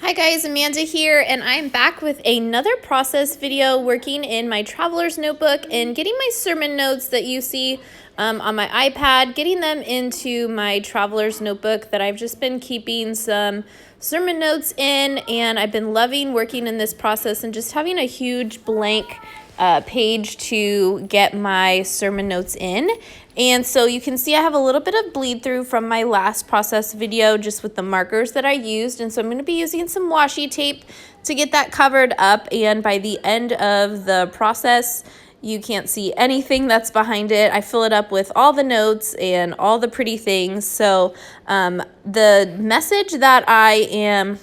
Hi guys, Amanda here, and I'm back with another process video working in my traveler's notebook and getting my sermon notes that you see on my iPad, getting them into my traveler's notebook that I've just been keeping some sermon notes in, and I've been loving working in this process and just having a huge blank page to get my sermon notes in. And so you can see I have a little bit of bleed through from my last process video just with the markers that I used. And so I'm going to be using some washi tape to get that covered up. And by the end of the process, you can't see anything that's behind it. I fill it up with all the notes and all the pretty things. So the message that I am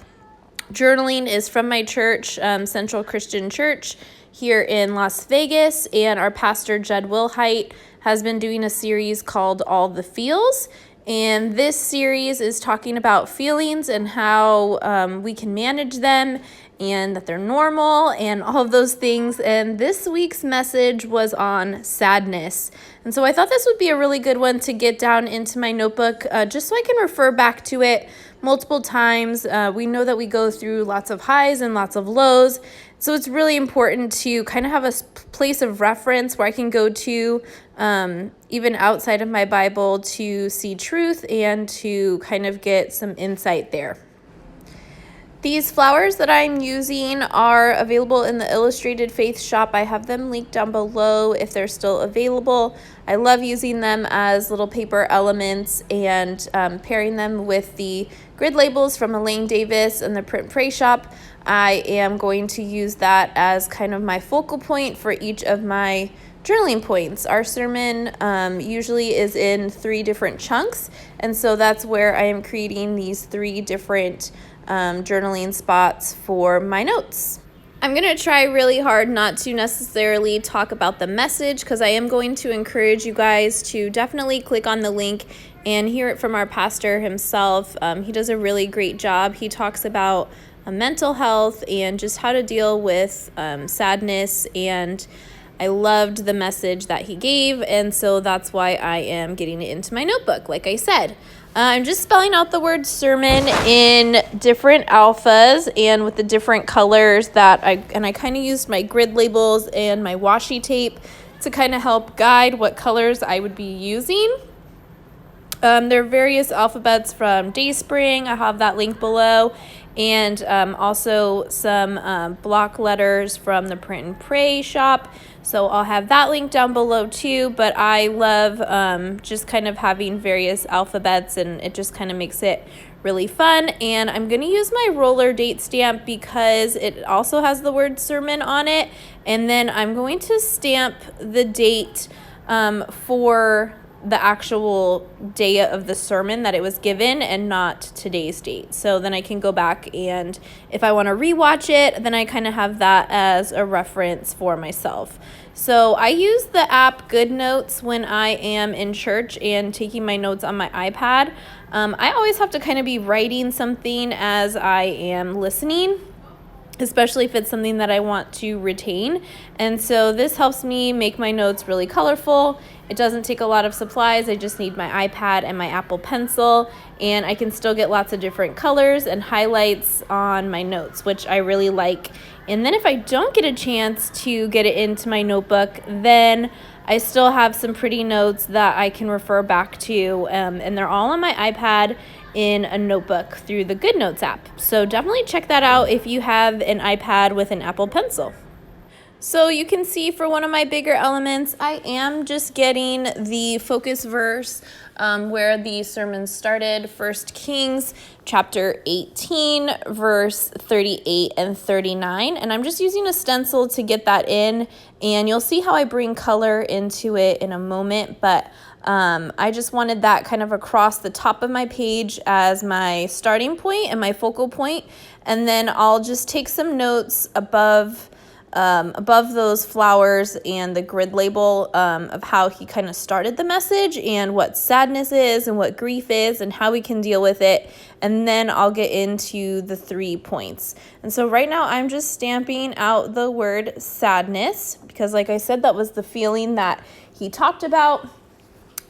journaling is from my church, Central Christian Church here in Las Vegas, and our pastor Jed Wilhite has been doing a series called All the Feels, and this series is talking about feelings and how we can manage them and that they're normal and all of those things. And this week's message was on sadness, and so I thought this would be a really good one to get down into my notebook just so I can refer back to it multiple times. We know that we go through lots of highs and lots of lows, so it's really important to kind of have a place of reference where I can go to even outside of my Bible to see truth and to kind of get some insight there. These flowers that I'm using are available in the Illustrated Faith shop. I have them linked down below if they're still available. I love using them as little paper elements and pairing them with the grid labels from Elaine Davis and the Print Pray shop. I am going to use that as kind of my focal point for each of my journaling points. Our sermon usually is in 3 different chunks, and so that's where I am creating these 3 different journaling spots for my notes. I'm going to try really hard not to necessarily talk about the message, because I am going to encourage you guys to definitely click on the link and hear it from our pastor himself. He does a really great job. He talks about mental health and just how to deal with sadness, and I loved the message that he gave, and so that's why I am getting it into my notebook, like I said. I'm just spelling out the word sermon in different alphas and with the different colors that I kind of used my grid labels and my washi tape to kind of help guide what colors I would be using. There are various alphabets from Dayspring. I have that link below. And also some block letters from the Print and Pray shop. So I'll have that link down below too. But I love just kind of having various alphabets, and it just kind of makes it really fun. And I'm going to use my roller date stamp because it also has the word sermon on it. And then I'm going to stamp the date for the actual day of the sermon that it was given and not today's date. So then I can go back, and if I want to rewatch it, then I kind of have that as a reference for myself. So I use the app Good Notes when I am in church and taking my notes on my iPad. I always have to kind of be writing something as I am listening, especially if it's something that I want to retain. And so this helps me make my notes really colorful. It doesn't take a lot of supplies. I just need my iPad and my Apple Pencil, and I can still get lots of different colors and highlights on my notes, which I really like. And then if I don't get a chance to get it into my notebook, then I still have some pretty notes that I can refer back to, and they're all on my iPad in a notebook through the Good Notes app. So definitely check that out if you have an iPad with an Apple Pencil. So you can see for one of my bigger elements, I am just getting the focus verse where the sermon started, 1 Kings chapter 18, verse 38 and 39. And I'm just using a stencil to get that in, and you'll see how I bring color into it in a moment. But I just wanted that kind of across the top of my page as my starting point and my focal point. And then I'll just take some notes above those flowers and the grid label of how he kind of started the message and what sadness is and what grief is and how we can deal with it. And then I'll get into the 3 points. And so right now I'm just stamping out the word sadness because, like I said, that was the feeling that he talked about.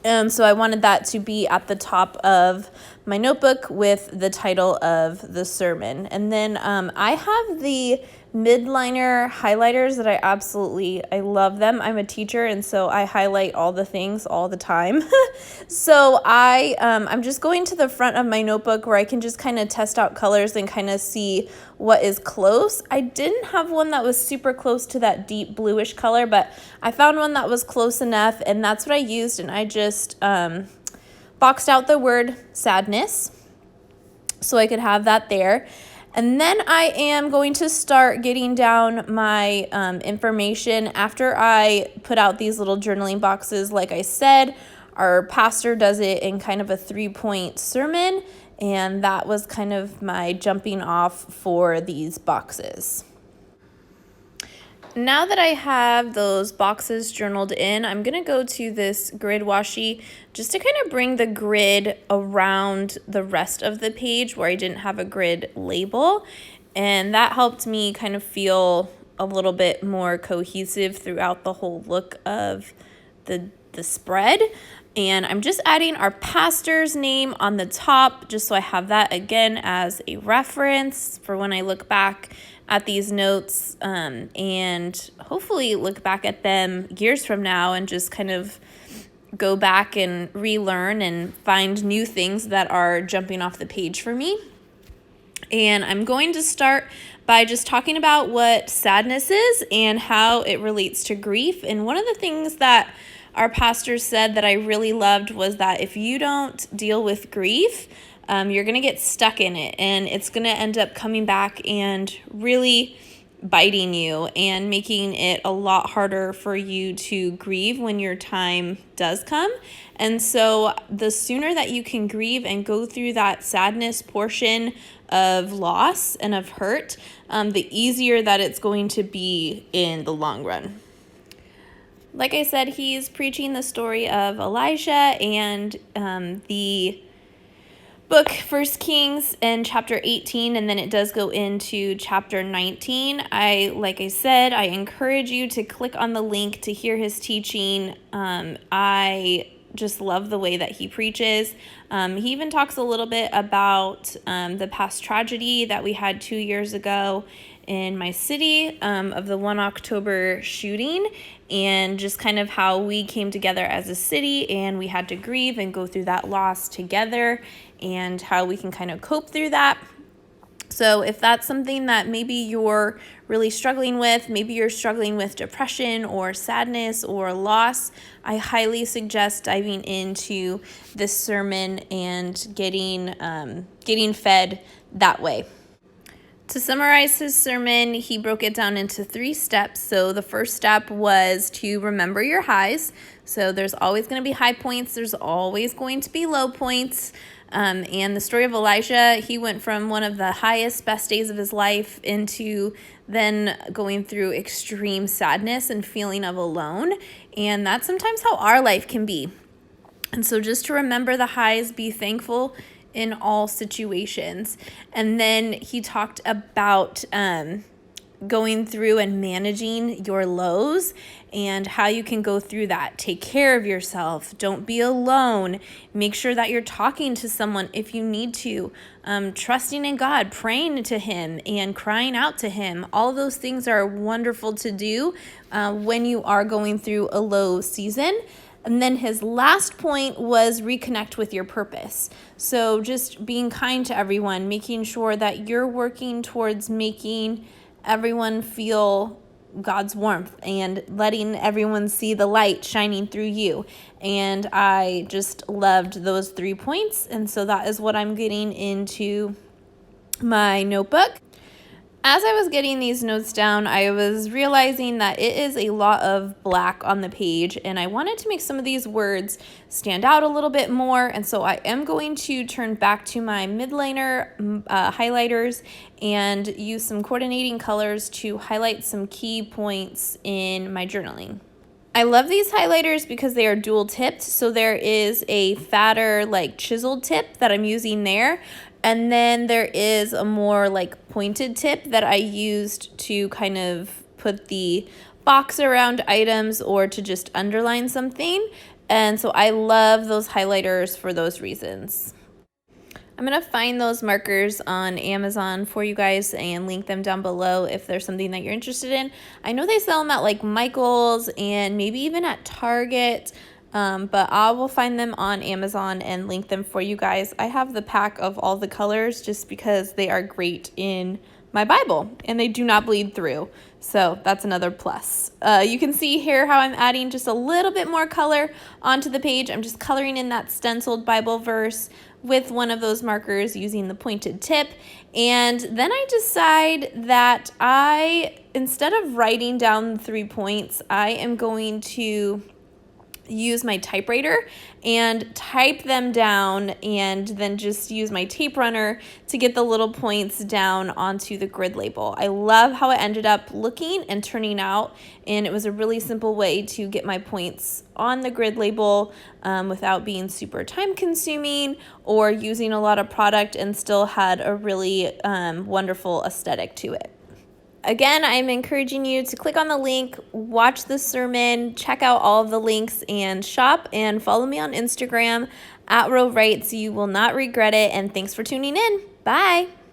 So I wanted that to be at the top of my notebook with the title of the sermon. And then I have the midliner highlighters that I love them. I'm a teacher, and so I highlight all the things all the time. So I'm just going to the front of my notebook where I can just kind of test out colors and kind of see what is close. I didn't have one that was super close to that deep bluish color, but I found one that was close enough, and that's what I used. And I just boxed out the word sadness so I could have that there. And then I am going to start getting down my information after I put out these little journaling boxes. Like I said, our pastor does it in kind of a 3-point sermon, and that was kind of my jumping off for these boxes. Now that I have those boxes journaled in, I'm going to go to this grid washi just to kind of bring the grid around the rest of the page where I didn't have a grid label. And that helped me kind of feel a little bit more cohesive throughout the whole look of the spread. And I'm just adding our pastor's name on the top just so I have that again as a reference for when I look back at these notes, and hopefully look back at them years from now and just kind of go back and relearn and find new things that are jumping off the page for me. And I'm going to start by just talking about what sadness is and how it relates to grief. And one of the things that our pastor said that I really loved was that if you don't deal with grief, you're going to get stuck in it, and it's going to end up coming back and really biting you and making it a lot harder for you to grieve when your time does come. And so the sooner that you can grieve and go through that sadness portion of loss and of hurt, the easier that it's going to be in the long run. Like I said, he's preaching the story of Elijah and the book 1 Kings in chapter 18, and then it does go into chapter 19. Like I said, I encourage you to click on the link to hear his teaching. I just love the way that he preaches. He even talks a little bit about the past tragedy that we had 2 years ago in my city of the 1 October shooting, and just kind of how we came together as a city and we had to grieve and go through that loss together, and how we can kind of cope through that. So if that's something that maybe you're really struggling with, maybe you're struggling with depression or sadness or loss, I highly suggest diving into this sermon and getting fed that way. To summarize his sermon, he broke it down into 3 steps. So the first step was to remember your highs. So there's always going to be high points. There's always going to be low points. And the story of Elijah, he went from one of the highest, best days of his life into then going through extreme sadness and feeling of alone. And that's sometimes how our life can be. And so just to remember the highs, be thankful in all situations. And then he talked about going through and managing your lows and how you can go through that. Take care of yourself. Don't be alone. Make sure that you're talking to someone if you need to. Trusting in God, praying to him, and crying out to him. All of those things are wonderful to do when you are going through a low season. And then his last point was reconnect with your purpose. So just being kind to everyone, making sure that you're working towards making everyone feel God's warmth and letting everyone see the light shining through you. And I just loved those 3 points. And so that is what I'm getting into my notebook. As I was getting these notes down, I was realizing that it is a lot of black on the page, and I wanted to make some of these words stand out a little bit more. And so I am going to turn back to my midliner highlighters and use some coordinating colors to highlight some key points in my journaling. I love these highlighters because they are dual tipped. So there is a fatter, like chiseled tip that I'm using there. And then there is a more like pointed tip that I used to kind of put the box around items or to just underline something. And so I love those highlighters for those reasons. I'm going to find those markers on Amazon for you guys and link them down below if there's something that you're interested in. I know they sell them at like Michael's and maybe even at Target, but I will find them on Amazon and link them for you guys. I have the pack of all the colors just because they are great in my Bible and they do not bleed through. So that's another plus. You can see here how I'm adding just a little bit more color onto the page. I'm just coloring in that stenciled Bible verse with one of those markers using the pointed tip. And then I decide that instead of writing down 3 points, I am going to use my typewriter and type them down and then just use my tape runner to get the little points down onto the grid label. I love how it ended up looking and turning out, and it was a really simple way to get my points on the grid label without being super time consuming or using a lot of product, and still had a really wonderful aesthetic to it. Again, I'm encouraging you to click on the link, watch the sermon, check out all of the links, and shop and follow me on Instagram @RowWrites. You will not regret it, and thanks for tuning in. Bye.